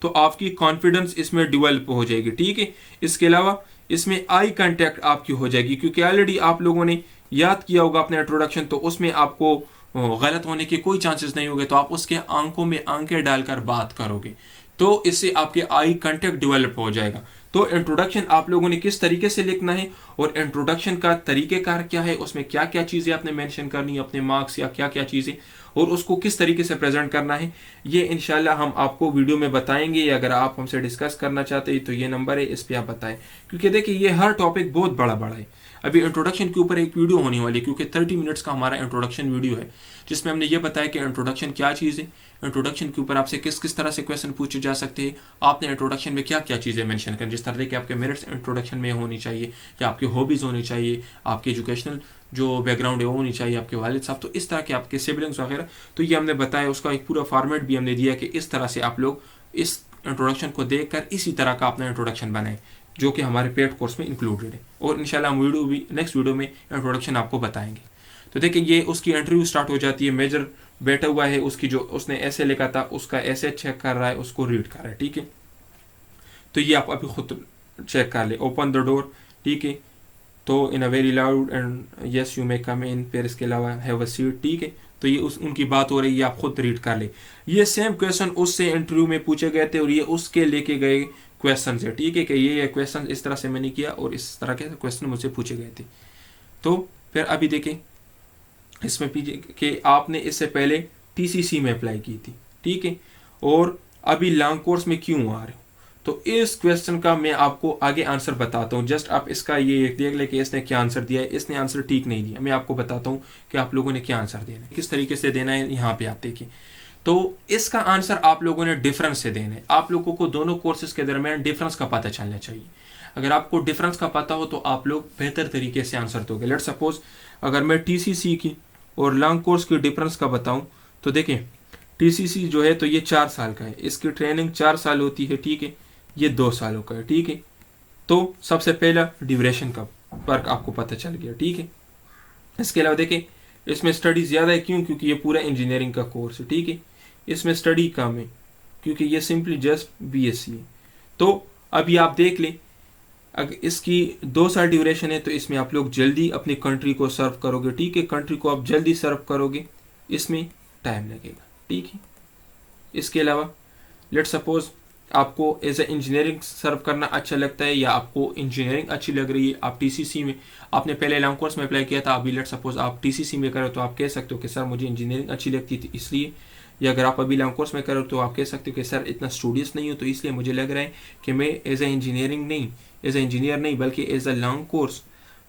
तो आपकी कॉन्फिडेंस इसमें डेवलप हो जाएगी, ठीक है। इसके अलावा इसमें आई कांटेक्ट आपकी हो जाएगी, क्योंकि ऑलरेडी आप लोगों ने याद किया होगा अपना इंट्रोडक्शन, तो उसमें आपको गलत होने के कोई चांसेस नहीं होंगे, तो आप उसके आंखों में आंखें डालकर बात करोगे, तो इससे आपके आई कांटेक्ट डेवलप हो जाएगा। तो इंट्रोडक्शन आप लोगों ने किस तरीके से लिखना है और इंट्रोडक्शन का तरीक़ेकार क्या है, उसमें क्या क्या चीज़ें आपने मेंशन करनी है, अपने मार्क्स या क्या क्या चीज़ें, और उसको किस तरीके से प्रेजेंट करना है, ये इंशाल्लाह हम आपको वीडियो में बताएंगे। अगर आप हमसे डिस्कस करना चाहते हैं तो ये नंबर है, इस पर आप बताएं, क्योंकि देखिए ये हर टॉपिक बहुत बड़ा बड़ा है। अभी इंट्रोडक्शन के ऊपर एक वीडियो होने वाली है, क्योंकि 30 मिनट्स का हमारा इंट्रोडक्शन वीडियो है, जिसमें हमने ये बताया कि इंट्रोडक्शन क्या चीज़ है, इंट्रोडक्शन के ऊपर आपसे किस किस तरह से क्वेश्चन पूछे जा सकते हैं, आपने इंट्रोडक्शन में क्या क्या चीज़ें मेंशन करें, जिस तरह के आपके मेरिट्स इंट्रोडक्शन में होनी चाहिए, या आपकी हॉबीज़ होनी चाहिए, आपकी एजुकेशनल जो बैकग्राउंड है वो होनी चाहिए, आपके वालिद साहब, तो इस तरह के आपके सिबलिंग्स वगैरह, तो ये हमने बताया। उसका एक पूरा फॉर्मेट भी हमने दिया कि इस तरह से आप लोग इस इंट्रोडक्शन को देखकर इसी तरह का अपना इंट्रोडक्शन बनाएं, जो कि हमारे पेड कोर्स में इंक्लूडेड है, और इंशाल्लाह हम वीडियो भी नेक्स्ट वीडियो में इंट्रोडक्शन आपको बताएंगे। तो देखिए ये उसकी इंटरव्यू स्टार्ट हो जाती है, मेजर बैठा हुआ है, उसकी जो उसने ऐसे लिखा था उसका ऐसे चेक कर रहा है, उसको रीड कर रहा है, ठीक है। तो ये आप अभी खुद चेक कर ले, ओपन द डोर, ठीक है, तो in a very loud and yes you may come in, फिर इसके अलावा हैव अ सीट, ठीक है। तो ये उनकी बात हो रही है, आप खुद रीड कर ले। ये सेम क्वेश्चन उससे इंटरव्यू में पूछे गए थे और ये उसके लेके गए क्वेश्चन है, ठीक है, कि ये क्वेश्चन इस तरह से मैंने किया और इस तरह के क्वेश्चन मुझसे पूछे गए थे। तो फिर अभी देखें इसमें पीछे कि आपने इससे पहले टीसीसी में अप्लाई की थी, ठीक है, और अभी लॉन्ग कोर्स में क्यों आ रहे हो। तो इस क्वेश्चन का मैं आपको आगे आंसर बताता हूँ, जस्ट आप इसका ये देख ले कि इसने क्या आंसर दिया है, इसने आंसर ठीक नहीं दिया, मैं आपको बताता हूँ कि आप लोगों ने क्या आंसर देना है, किस तरीके से देना है। यहाँ पे आप देखिए, तो इसका आंसर आप लोगों ने डिफरेंस से देना है। आप लोगों को दोनों कोर्सेज के दरमियान डिफरेंस का पता चलना चाहिए। अगर आपको डिफरेंस का पता हो तो आप लोग बेहतर तरीके से आंसर दोगे। लेट सपोज अगर मैं टीसीसी की और लॉन्ग कोर्स की डिफरेंस का बताऊं, तो देखें टीसीसी जो है तो ये 4 साल का है, इसकी ट्रेनिंग 4 साल होती है, ठीक है, ये 2 सालों का है, ठीक है। तो सबसे पहला ड्यूरेशन का फर्क आपको पता चल गया, ठीक है। इसके अलावा देखें इसमें स्टडी ज़्यादा है, क्यों, क्योंकि ये पूरा इंजीनियरिंग का कोर्स है, ठीक है। इसमें स्टडी कम है क्योंकि ये सिंपली जस्ट बीएससी है। तो अभी आप देख लें, अगर इसकी 2 साल ड्यूरेशन है तो इसमें आप लोग जल्दी अपनी कंट्री को सर्व करोगे, ठीक है, कंट्री को आप जल्दी सर्व करोगे, इसमें टाइम लगेगा, ठीक है। इसके अलावा लेट सपोज आपको एज ए इंजीनियरिंग सर्व करना अच्छा लगता है, या आपको इंजीनियरिंग अच्छी लग रही है, आप टीसीसी में आपने पहले लॉन्ग कोर्स में अप्लाई किया था, अभी लेट सपोज आप टीसीसी में करो तो आप कह सकते हो कि सर मुझे इंजीनियरिंग अच्छी लगती थी इसलिए, या अगर आप अभी लॉन्ग कोर्स में करो तो आप कह सकते हो कि सर इतना स्टूडियस नहीं हो तो इसलिए मुझे लग रहा है कि मैं एज ए इंजीनियर नहीं बल्कि एज ए लॉन्ग कोर्स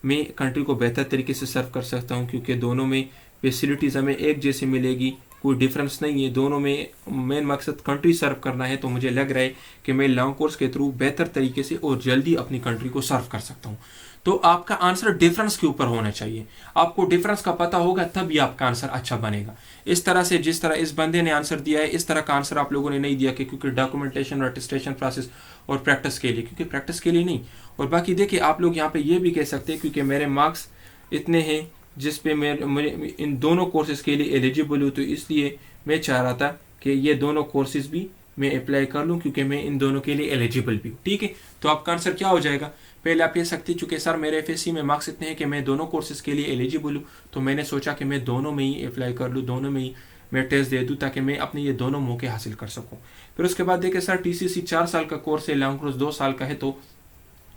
में कंट्री को बेहतर तरीके से सर्व कर सकता हूँ, क्योंकि दोनों में फैसिलिटीज़ हमें एक जैसे मिलेगी, कोई डिफरेंस नहीं है, दोनों में मेन मकसद कंट्री सर्व करना है। तो मुझे लग रहा है कि मैं लॉन्ग कोर्स के थ्रू बेहतर तरीके से और जल्दी अपनी कंट्री को सर्व कर सकता हूँ। तो आपका आंसर डिफरेंस के ऊपर होना चाहिए, आपको डिफरेंस का पता होगा तभी आपका आंसर अच्छा बनेगा। इस तरह से जिस तरह इस बंदे ने आंसर दिया है इस तरह का आंसर आप लोगों ने नहीं दिया, क्योंकि डॉक्यूमेंटेशन और अटेस्टेशन प्रोसेस और प्रैक्टिस के लिए, क्योंकि प्रैक्टिस के लिए नहीं। और बाकी देखिए आप लोग यहाँ पे ये भी कह सकते हैं क्योंकि मेरे मार्क्स इतने हैं जिस पे मैं इन दोनों कोर्सेज के लिए एलिजिबल हूँ, तो इसलिए मैं चाह रहा था कि ये दोनों कोर्सेज भी मैं अप्लाई कर लूँ क्योंकि मैं इन दोनों के लिए एलिजिबल भी हूँ, ठीक है। तो आपका आंसर क्या हो जाएगा, पहले आप कह सकते चूँकि सर मेरे एफएससी में मार्क्स इतने हैं कि मैं दोनों कोर्सेज के लिए एलिजिबल हूँ, तो मैंने सोचा कि मैं दोनों में ही अप्लाई कर लूँ, दोनों में ही मैं टेस्ट दे दूँ ताकि मैं अपने ये दोनों मौके हासिल कर सकूँ। फिर उसके बाद देखिए सर टीसीसी 4 साल का कोर्स है, लॉन्ग कोर्स 2 साल का है, तो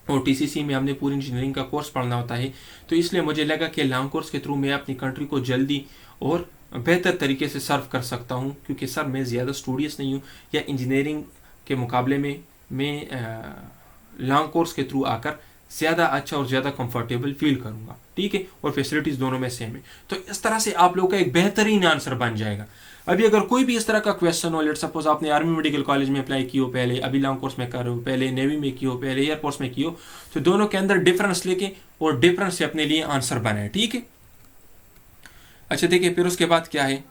और टीसीसी में हमने पूरी इंजीनियरिंग का कोर्स पढ़ना होता है, तो इसलिए मुझे लगा कि लॉन्ग कोर्स के थ्रू मैं अपनी कंट्री को जल्दी और बेहतर तरीके से सर्व कर सकता हूँ, क्योंकि सर मैं ज़्यादा स्टूडियस नहीं हूँ, या इंजीनियरिंग के मुकाबले में मैं लॉन्ग कोर्स के थ्रू आकर ज़्यादा अच्छा और ज़्यादा कंफर्टेबल फील करूँगा, ठीक है, और फैसिलिटीज़ दोनों में सेम है। तो इस तरह से आप लोगों का एक बेहतरीन आंसर बन जाएगा। अभी अगर कोई भी इस तरह का क्वेश्चन हो, लेट सपोज आपने आर्मी मेडिकल कॉलेज में अप्लाई की हो पहले, अभी लॉन्ग कोर्स में कर रहे हो, पहले नेवी में की हो, पहले एयरफोर्स में की हो, तो दोनों के अंदर डिफरेंस लेके और डिफरेंस से अपने लिए आंसर बनाए, ठीक है। अच्छा देखिए फिर उसके बाद क्या है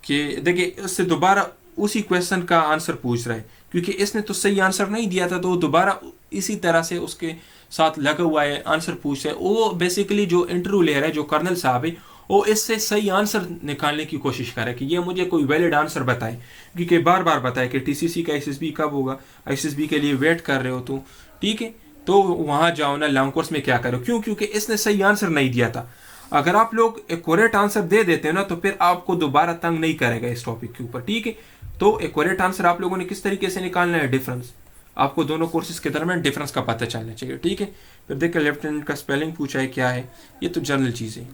कि देखिए इससे दोबारा उसी क्वेश्चन का आंसर पूछ रहा है, क्योंकि इसने तो सही आंसर नहीं दिया था, तो दोबारा इसी तरह से उसके साथ लगा हुआ है आंसर पूछ रहा है। वो बेसिकली जो इंटरव्यू ले रहा है, जो कर्नल साहब है, और इससे सही आंसर निकालने की कोशिश करे कि ये मुझे कोई वैलिड आंसर बताए, क्योंकि बार बार बताए कि टीसीसी का एसएसबी कब होगा, एसएसबी के लिए वेट कर रहे हो तो ठीक है, तो वहां जाओ ना, लॉन्ग कोर्स में क्या करो, क्यों, क्योंकि इसने सही आंसर नहीं दिया था। अगर आप लोग एक्यूरेट आंसर दे देते हो ना तो फिर आपको दोबारा तंग नहीं करेगा इस टॉपिक के ऊपर, ठीक है। तो एक्यूरेट आंसर आप लोगों ने किस तरीके से निकालना है, डिफरेंस, आपको दोनों कोर्सेज के दरमियान डिफरेंस का पता चलना चाहिए, ठीक है। फिर देखिए लेफ्टिनेंट का स्पेलिंग पूछा है, क्या है, ये तो जनरल चीज़ है।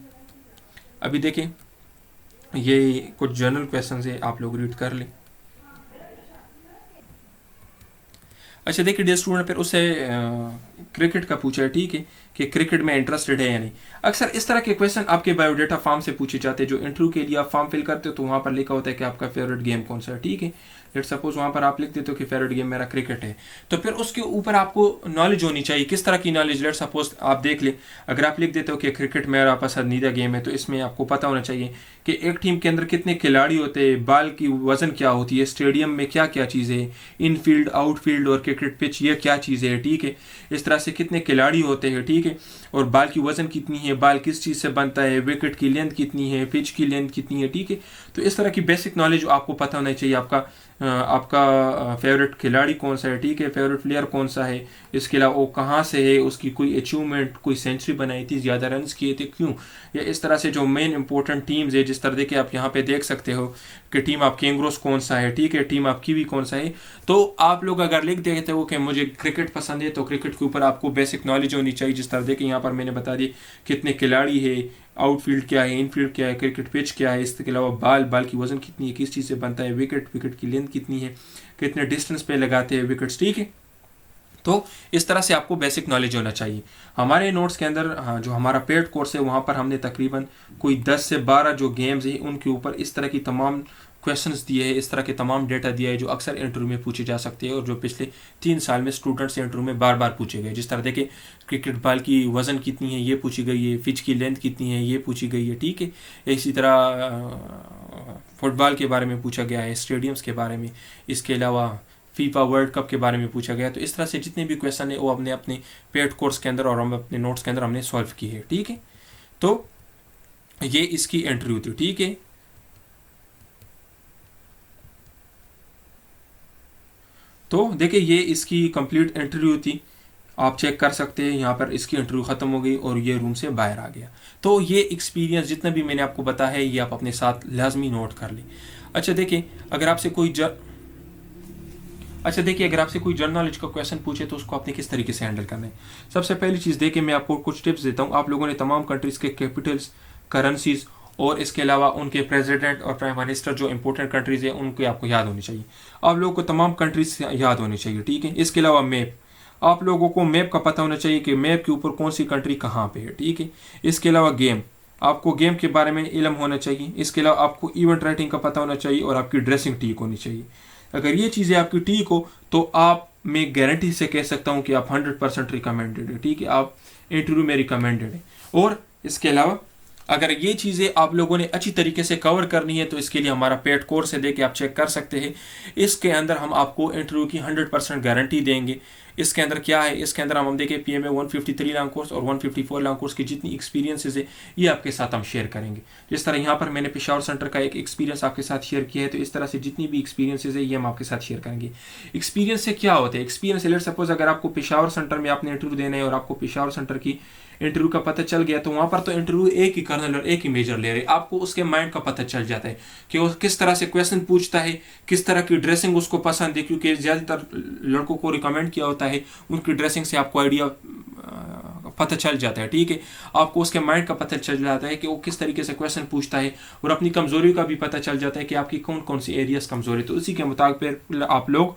अभी देखिए ये कुछ जनरल क्वेश्चन है, आप लोग रीड कर लें। अच्छा देखिए डियर स्टूडेंट, फिर उससे क्रिकेट का पूछा है, ठीक है, कि क्रिकेट में इंटरेस्टेड है या नहीं। अक्सर इस तरह के क्वेश्चन आपके बायोडाटा फॉर्म से पूछे जाते हैं, जो इंटरव्यू के लिए आप फॉर्म फिल करते हो तो वहाँ पर लिखा होता है कि आपका फेवरेट गेम कौन सा है, ठीक है। लेट सपोज वहाँ पर आप लिख देते हो कि फेवरेट गेम मेरा क्रिकेट है, तो फिर उसके ऊपर आपको नॉलेज होनी चाहिए। किस तरह की नॉलेज, लेट सपोज आप देख ले, अगर आप लिख देते हो कि क्रिकेट मेरा पसंदीदा गेम है, तो इसमें आपको पता होना चाहिए कि एक टीम के अंदर कितने खिलाड़ी होते हैं, बॉल की वजन क्या होती है, स्टेडियम में क्या क्या चीज़ें हैं, इनफील्ड आउटफील्ड और क्रिकेट पिच ये क्या चीज़ें हैं, ठीक है। इस तरह से कितने खिलाड़ी होते हैं, ठीक है, और बॉल की वजन कितनी है, बॉल किस चीज़ से बनता है, विकेट की लेंथ कितनी है, पिच की लेंथ कितनी है, ठीक है। तो इस तरह की बेसिक नॉलेज आपको पता होना चाहिए। आपका फेवरेट खिलाड़ी कौन सा है, ठीक है, फेवरेट प्लेयर कौन सा है, इसके अलावा वो कहाँ से है, उसकी कोई अचीवमेंट, कोई सेंचुरी बनाई थी, ज़्यादा रन्स किए थे, क्यों, या इस तरह से जो मेन इंपॉर्टेंट टीम्स है, जिस तरह देखिए आप यहाँ पे देख सकते हो कि टीम आपकी एंग्रोस कौन सा है, ठीक है, टीम आपकी भी कौन सा है। तो आप लोग अगर लिख देते हो कि मुझे क्रिकेट पसंद है, तो क्रिकेट के ऊपर आपको बेसिक नॉलेज होनी चाहिए। जिस तरह देखिए यहाँ पर मैंने बता दी कितने खिलाड़ी है, आउटफील्ड क्या है, इनफील्ड क्या है, क्रिकेट पिच क्या है, इसके अलावा बॉल की वजन कितनी है, किस चीज़ से बनता है, विकेट की लेंथ कितनी है, कितने डिस्टेंस पे लगाते हैं विकेट्स, ठीक है। तो इस तरह से आपको बेसिक नॉलेज होना चाहिए। हमारे नोट्स के अंदर, हाँ, जो हमारा पेड कोर्स है वहाँ पर हमने तकरीबन कोई 10 से 12 जो गेम्स हैं उनके ऊपर इस तरह की तमाम क्वेश्चंस दिए हैं, इस तरह के तमाम डेटा दिया है जो अक्सर इंटरव्यू में पूछे जा सकते हैं और जो पिछले 3 साल में स्टूडेंट्स से इंटरव्यू में बार बार पूछे गए। जिस तरह देखिए क्रिकेट बॉल की वज़न कितनी है ये पूछी गई है, पिच की लेंथ कितनी है ये पूछी गई है, ठीक है। इसी तरह फुटबॉल के बारे में पूछा गया है, स्टेडियम्स के बारे में, इसके अलावा फीफा वर्ल्ड कप के बारे में पूछा गया। तो इस तरह से जितने भी क्वेश्चन है वो हमने अपने पेड कोर्स के अंदर और हम अपने नोट्स के अंदर हमने सॉल्व की है, ठीक है। तो ये इसकी इंटरव्यू थी, ठीक है। तो देखिए ये इसकी कंप्लीट इंटरव्यू थी, आप चेक कर सकते हैं। यहाँ पर इसकी इंटरव्यू ख़त्म हो गई और ये रूम से बाहर आ गया। तो ये एक्सपीरियंस जितना भी मैंने आपको बताया है ये आप अपने साथ लाजमी नोट कर लें। अच्छा देखिए अगर आपसे कोई अगर आपसे कोई जनरल नॉलेज का क्वेश्चन पूछे तो उसको आपने किस तरीके से हैंडल करना है। सबसे पहली चीज़ देखिए मैं आपको कुछ टिप्स देता हूँ। आप लोगों ने तमाम कंट्रीज़ के कैपिटल्स, करेंसीज और इसके अलावा उनके प्रेसिडेंट और प्राइम मिनिस्टर जो इंपॉर्टेंट कंट्रीज़ हैं उनके आपको याद होनी चाहिए। आप लोगों को तमाम कंट्रीज याद होनी चाहिए, ठीक है। इसके अलावा मैप, आप लोगों को मैप का पता होना चाहिए कि मैप के ऊपर कौन सी कंट्री कहाँ पे है, ठीक है। इसके अलावा गेम, आपको गेम के बारे में इल्म होना चाहिए। इसके अलावा आपको इवेंट राइटिंग का पता होना चाहिए और आपकी ड्रेसिंग ठीक होनी चाहिए। अगर ये चीज़ें आपकी ठीक हो तो आप, मैं गारंटी से कह सकता हूँ कि आप 100% रिकमेंडेड है, ठीक है, आप इंटरव्यू में रिकमेंडेड है। और इसके अलावा अगर ये चीज़ें आप लोगों ने अच्छी तरीके से कवर करनी है तो इसके लिए हमारा पेड कोर्स है, देखिए आप चेक कर सकते हैं। इसके अंदर हम आपको इंटरव्यू की 100% गारंटी देंगे। इसके अंदर क्या है, इसके अंदर हम देखिए PMA 153 लॉन्ग कोर्स और 154 लॉन्ग कोर्स की जितनी एक्सपीरियंसेस है ये आपके साथ हम शेयर करेंगे। जिस तरह यहाँ पर मैंने पेशावर सेंटर का एक एक्सपीरियंस आपके साथ शेयर किया है, तो इस तरह से जितनी भी एक्सपीरियंसेस है ये हम आपके साथ शेयर करेंगे। एक्सपीरियंस से क्या होता है, एक्सपीरियंस लेट सपोज अगर आपको पेशावर सेंटर में आपने इंटरव्यू देना है और आपको पेशावर सेंटर की इंटरव्यू का पता चल गया तो वहाँ पर तो इंटरव्यू एक ही कर्नल और एक ही मेजर ले रहे, आपको उसके माइंड का पता चल जाता है कि वो किस तरह से क्वेश्चन पूछता है, किस तरह की ड्रेसिंग उसको पसंद है, क्योंकि ज़्यादातर लड़कों को रिकमेंड किया होता है, उनकी ड्रेसिंग से आपको आइडिया पता चल जाता है, ठीक है। आपको उसके माइंड का पता चल जाता है कि वो किस तरीके से क्वेश्चन पूछता है और अपनी कमजोरी का भी पता चल जाता है कि आपकी कौन कौन सी एरियाज कमजोरी, तो उसी के मुताबिक आप लोग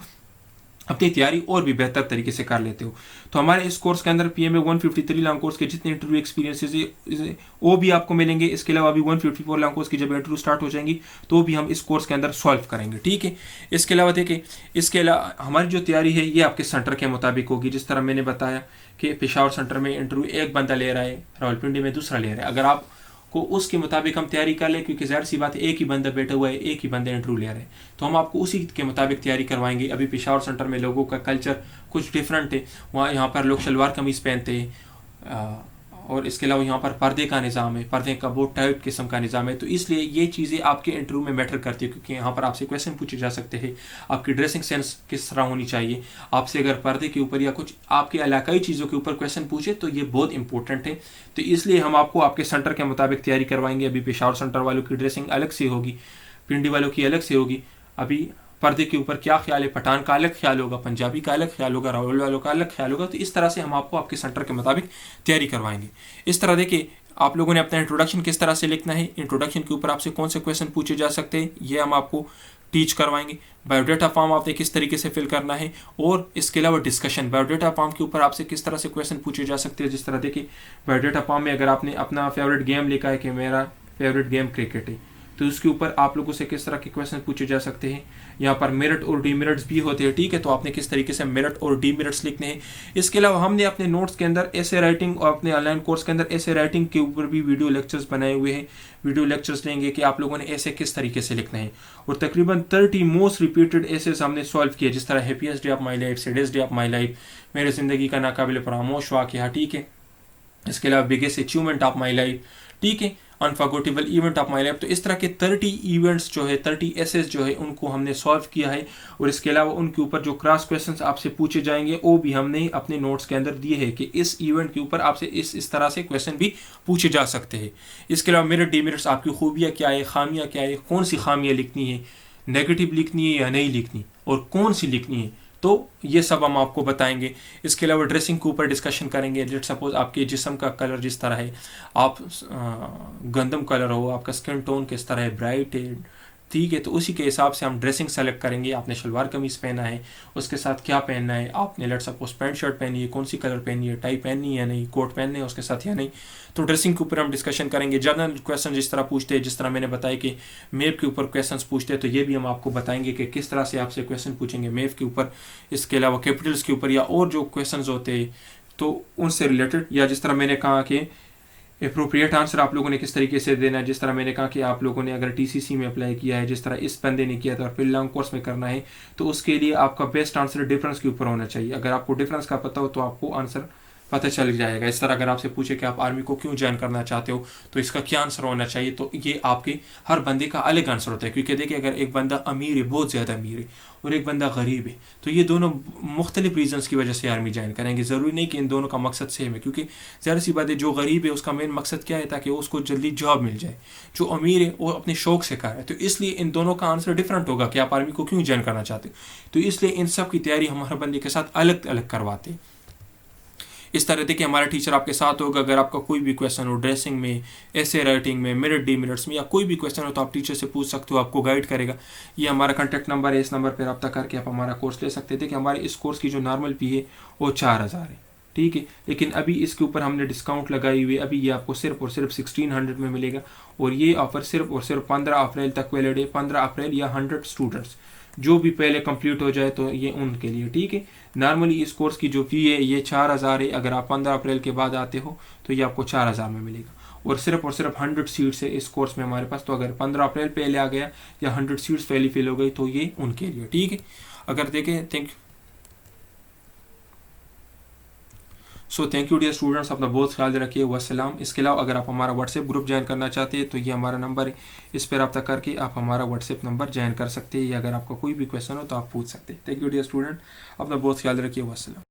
अपनी तैयारी और भी बेहतर तरीके से कर लेते हो। तो हमारे इस कोर्स के अंदर PMA 153 लॉन्ग कोर्स के जितने इंटरव्यू एक्सपीरियंसेस है वो भी आपको मिलेंगे। इसके अलावा अभी 154 लॉन्ग कोर्स की जब इंटरव्यू स्टार्ट हो जाएंगी तो भी हम इस कोर्स के अंदर सॉल्व करेंगे, ठीक है। इसके अलावा देखिए, इसके अलावा हमारी जो तैयारी है ये आपके सेंटर के मुताबिक होगी। जिस तरह मैंने बताया कि पेशावर सेंटर में इंटरव्यू एक बंदा ले रहा है, रावलपिंडी में दूसरा ले रहा है, अगर आप को उसके मुताबिक हम तैयारी कर लें, क्योंकि ज़ाहिर सी बात है एक ही बंदा बैठा हुआ है, एक ही बंदा इंटरव्यू ले रहा है, तो हम आपको उसी के मुताबिक तैयारी करवाएंगे। अभी पेशावर सेंटर में लोगों का कल्चर कुछ डिफरेंट है, वहाँ यहाँ पर लोग शलवार कमीज़ पहनते हैं, और इसके अलावा यहाँ पर पर्दे का निज़ाम है, पर्दे का बहुत टाइट किस्म का निज़ाम है। तो इसलिए ये चीज़ें आपके इंटरव्यू में मैटर करती है, क्योंकि यहाँ पर आपसे क्वेश्चन पूछे जा सकते हैं। आपकी ड्रेसिंग सेंस किस तरह होनी चाहिए, आपसे अगर पर्दे के ऊपर या कुछ आपके इलाकाई चीज़ों के ऊपर क्वेश्चन पूछे तो ये बहुत इंपॉर्टेंट है। तो इसलिए हम आपको आपके सेंटर के मुताबिक तैयारी करवाएंगे। अभी पेशावर सेंटर वालों की ड्रेसिंग अलग से होगी, पिंडी वालों की अलग से होगी। अभी पर्दे के ऊपर क्या ख्याल है, पठान का अलग ख्याल होगा, पंजाबी का अलग ख्याल होगा, रावल वालों का अलग ख्याल होगा। तो इस तरह से हम आपको आपके सेंटर के मुताबिक तैयारी करवाएंगे। इस तरह देखिए, आप लोगों ने अपना इंट्रोडक्शन किस तरह से लिखना है, इंट्रोडक्शन के ऊपर आपसे कौन से क्वेश्चन पूछे जा सकते हैं, ये हम आपको टीच करवाएंगे। बायोडाटा फॉर्म आपने किस तरीके से फिल करना है, और इसके अलावा डिस्कशन बायोडाटा फॉर्म के ऊपर आपसे किस तरह से क्वेश्चन पूछे जा सकते हैं। जिस तरह देखिए, बायोडाटा फॉर्म में अगर आपने अपना फेवरेट गेम लिखा है कि मेरा फेवरेट गेम क्रिकेट है, तो उसके ऊपर आप लोगों से किस तरह के क्वेश्चन पूछे जा सकते हैं। यहाँ पर मेरिट और डीमेरिट्स भी होते हैं, ठीक है, तो आपने किस तरीके से मेरिट और डीमेरिट्स लिखने हैं। इसके अलावा हमने अपने नोट्स के अंदर ऐसे राइटिंग और अपने ऑनलाइन कोर्स के अंदर ऐसे राइटिंग के ऊपर भी वीडियो लेक्चर्स बनाए हुए हैं। वीडियो लेक्चर्स लेंगे कि आप लोगों ने ऐसे किस तरीके से लिखना है, और तकरीबन 30 मोस्ट रिपीटेड ऐसे हमने सॉल्व किए, जिस तरह happiest day of my life, saddest day of my life, मेरे ज़िंदगी का नाकाबिल फरामोश वाक़या, ठीक है। इसके अलावा biggest achievement of my life, ठीक है, unforgettable event of my life. तो इस तरह के 30 इवेंट्स जो है, 30 एसेस जो है, उनको हमने सॉल्व किया है। और इसके अलावा उनके ऊपर जो क्रॉस क्वेश्चंस आपसे पूछे जाएंगे वो भी हमने अपने नोट्स के अंदर दिए हैं कि इस इवेंट के ऊपर आपसे इस तरह से क्वेश्चन भी पूछे जा सकते हैं। इसके अलावा मेरिट डीमेरिट्स, आपकी खूबियाँ क्या है, खामियाँ क्या है, कौन सी खामियाँ लिखनी है, नेगेटिव लिखनी है या नहीं लिखनी, और कौन सी लिखनी है, तो ये सब हम आपको बताएंगे। इसके अलावा ड्रेसिंग के ऊपर डिस्कशन करेंगे। लेट सपोज आपके जिस्म का कलर जिस तरह है, आप गंदम कलर हो, आपका स्किन टोन किस तरह है, ब्राइट है, ठीक है, तो उसी के हिसाब से हम ड्रेसिंग सेलेक्ट करेंगे। आपने शलवार कमीज़ पहना है, उसके साथ क्या पहनना है, आपने लेट सपोज पैंट शर्ट पहनी है, कौन सी कलर पहनी है, टाई पहननी है या नहीं, कोट पहनने है उसके साथ या नहीं। तो ड्रेसिंग के ऊपर हम डिस्कशन करेंगे। जनरल क्वेश्चन जिस तरह पूछते हैं, जिस तरह मैंने बताया कि मैप के ऊपर क्वेश्चन पूछते हैं, तो ये भी हम आपको बताएंगे कि किस तरह से आपसे क्वेश्चन पूछेंगे मैप के ऊपर। इसके अलावा कैपिटल्स के ऊपर या और जो क्वेश्चन होते हैं तो उनसे रिलेटेड, या जिस तरह मैंने कहा कि अप्रोप्रिएट आंसर आप लोगों ने किस तरीके से देना है। जिस तरह मैंने कहा कि आप लोगों ने अगर टीसीसी में अप्लाई किया है, जिस तरह इस बंदे ने किया था, और फिर लॉन्ग कोर्स में करना है, तो उसके लिए आपका बेस्ट आंसर डिफरेंस के ऊपर होना चाहिए। अगर आपको डिफरेंस का पता हो तो आपको आंसर पता चल जाएगा। इस तरह अगर आपसे पूछे कि आप आर्मी को क्यों ज्वाइन करना चाहते हो, तो इसका क्या आंसर होना चाहिए, तो ये आपके हर बंदे का अलग आंसर होता है। क्योंकि देखिए, अगर एक बंदा अमीर है, बहुत ज़्यादा अमीर है, और एक बंदा गरीब है, तो ये दोनों मुख्तलिफ रीजंस की वजह से आर्मी ज्वाइन करेंगे। ज़रूरी नहीं कि इन दोनों का मकसद सेम है, क्योंकि ज़ाहिर सी बात है, जो गरीब है उसका मेन मकसद क्या है, ताकि उसको जल्दी जॉब मिल जाए। जो अमीर है वो अपने शौक से कर रहा है। तो इसलिए इन दोनों का आंसर डिफरेंट होगा कि आप आर्मी को क्यों ज्वाइन करना चाहते हो। तो इसलिए इन सब की तैयारी हम हर बंदे के साथ अलग अलग करवाते हैं। इस तरह देखिए, हमारा टीचर आपके साथ होगा। अगर आपका कोई भी क्वेश्चन हो, ड्रेसिंग में, ऐसे राइटिंग में, मेरिट डीमेरिट्स में, या कोई भी क्वेश्चन हो, तो आप टीचर से पूछ सकते हो, आपको गाइड करेगा। ये हमारा कॉन्टैक्ट नंबर है, इस नंबर पर रब्ता करके आप हमारा कोर्स ले सकते हैं। देखिए, हमारे इस कोर्स की जो नॉर्मल फी है वो 4000 है, ठीक है, लेकिन अभी इसके ऊपर हमने डिस्काउंट लगाई हुई है। अभी ये आपको सिर्फ और सिर्फ 1600 में मिलेगा, और ये ऑफर सिर्फ और सिर्फ 15 अप्रैल तक वैलिड है। 15 अप्रैल या 100 स्टूडेंट्स जो भी पहले कंप्लीट हो जाए तो ये उनके लिए, ठीक है। नॉर्मली इस कोर्स की जो फ़ी है ये 4000 है। अगर आप 15 अप्रैल के बाद आते हो तो ये आपको 4000 में मिलेगा, और सिर्फ 100 सीट्स है इस कोर्स में हमारे पास। तो अगर 15 अप्रैल पहले आ गया या 100 सीट्स पहले फिल हो गई तो ये उनके लिए, ठीक है। अगर देखें, थैंक यू डियर स्टूडेंट्स, अपना बहुत ख्याल रखिए। वस्सलाम। इसके अलावा अगर आप हमारा व्हाट्सएप ग्रुप ज्वाइन करना चाहते हैं तो ये हमारा नंबर है, इस पर रब्ता करके आप हमारा व्हाट्सएप नंबर ज्वाइन कर सकते हैं, या अगर आपका कोई भी क्वेश्चन हो तो आप पूछ सकते हैं। थैंक यू डियर स्टूडेंट, अपना बहुत ख्याल रखिए। वस्सलाम।